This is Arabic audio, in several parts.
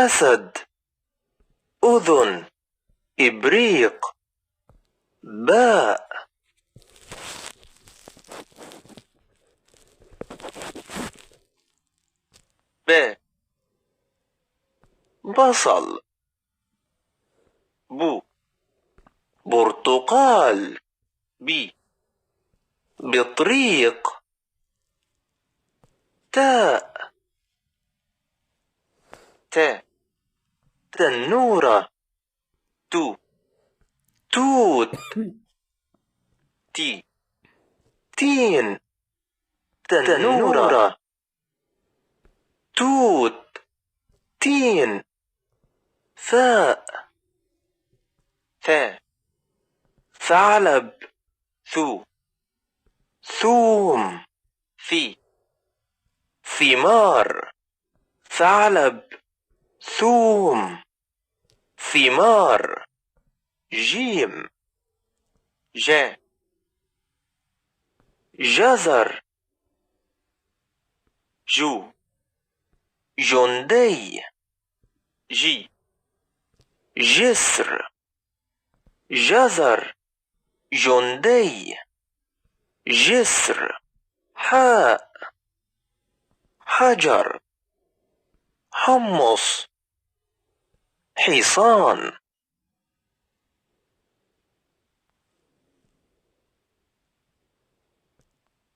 أسد. أذن. إبريق. باء. ب. بصل. بو. برتقال. بي. بطريق. تاء. ت. تنورة. تو. توت. تي. تين. تنورة. توت. تين. ثاء. ثاء. ثعلب. ثو. ثوم. في. ثمار. ثعلب. ثوم. ثمار. جيم. جا. جزر. جو. جندي. جي. جسر. جزر. جندي. جسر. حاء. حجر. حمص. حصان.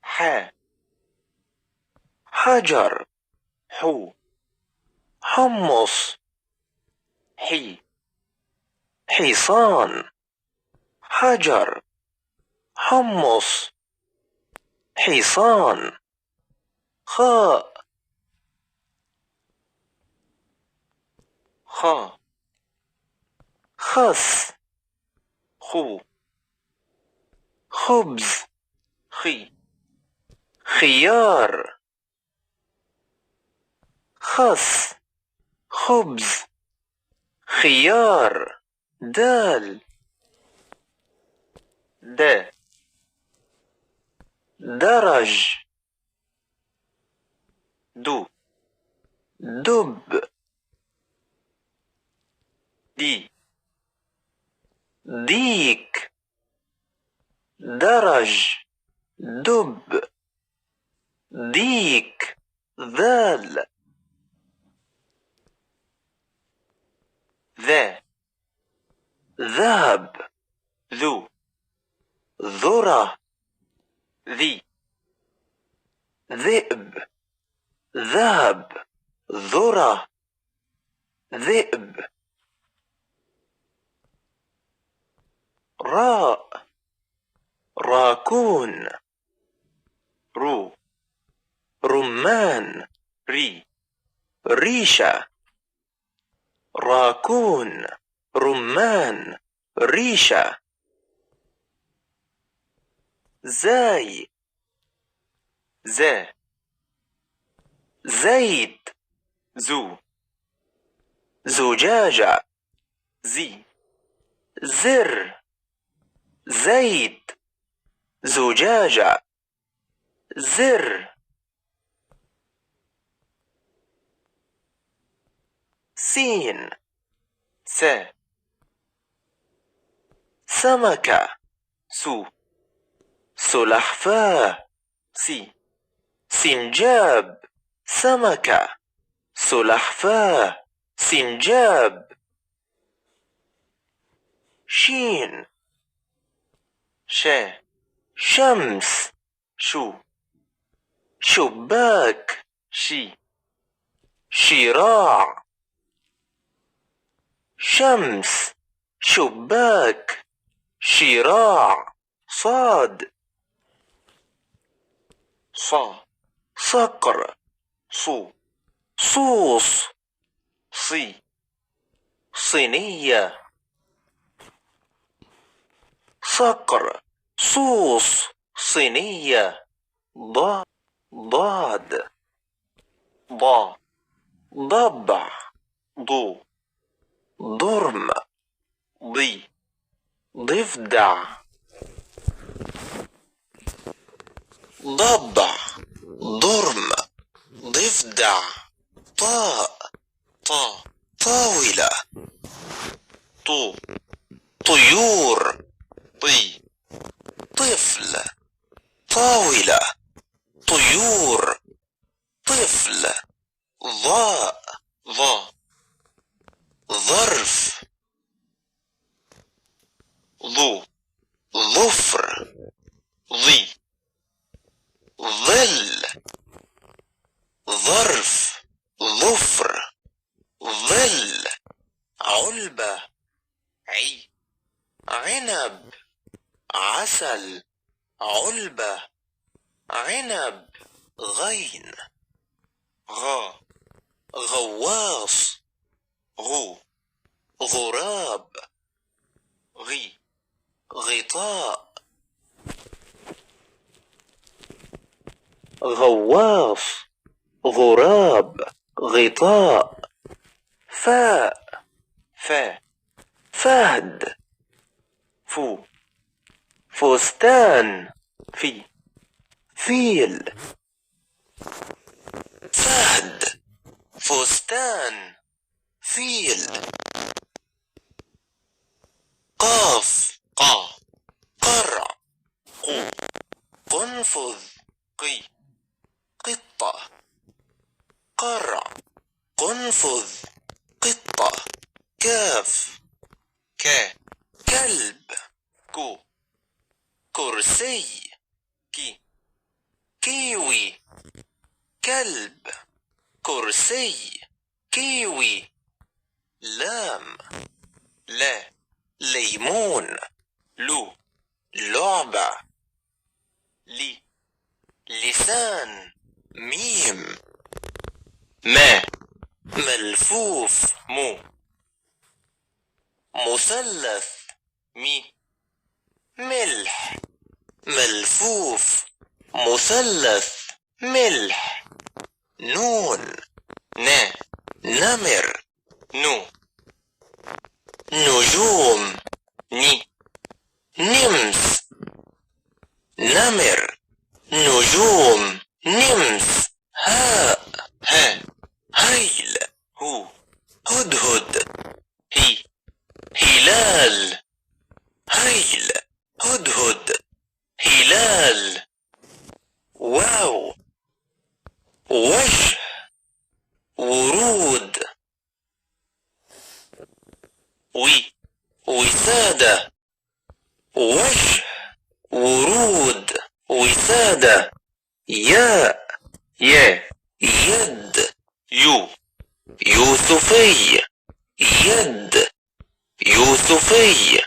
حاء. حجر. حو. حمص. حي. حصان. حجر. حمص. حصان. خاء. خا. خس. خو. خبز. خي. خيار. خس. خبز. خيار. دال. د. درج. دو. دب. دي. ديك. درج. دب. ديك. ذال. ذا. ذهب. ذو. ذرة. ذي. ذئب. ذهب. ذرة. ذئب. راء. راكون. رو. رمان. ري. ريشة. راكون. رمان. ريشة. زاي. زا. زيت. زو. زجاجة. زي. زر. زيت. زجاجة. زر. سين. س. سمكة. سو. سلحفاة. سي. سنجاب. سمكة. سلحفاة. سنجاب. شين. شا. شمس. شو. شباك. شي. شراع. شمس. شباك. شراع. صاد. صا. صقر. صو. صوص. صي. صينية. صقر. صوص. صينية. ضاد. ضاد. ضا. ضبع. ضو. ضرم. ضي. ضفدع. ضبع. ضرم. ضفدع. طاء. طا. طاولة. طيور. طفل. طاولة. طيور. طفل. ظرف. ظفر. ظل. ظرف. ظفر. ظل. علبة. عنب. عسل. علبة. عنب. غين. غواص. غراب. غطاء. غواص. غراب. غطاء. فاء. فهد. فستان. فيل. فهد. فستان. فيل. قاف. قرع. قنفذ. قطة. قرع. قنفذ. قطة. كاف. كلب. كرسي. كيوي. كلب. كرسي. كيوي. لام. ليمون. لعبة. لسان. ميم. ملفوف. مثلث. ملح. ملفوف. مثلث. ملح. نون. نمر. نجوم. نمس. نمر. نجوم. نمس. هاء. هيل. هدهد. هلال. هيل. هدهد. هلال. واو. وجه. ورود. وسادة. وجه. ورود. وسادة. ياء. يد. يوسفي. يد. يوسفي.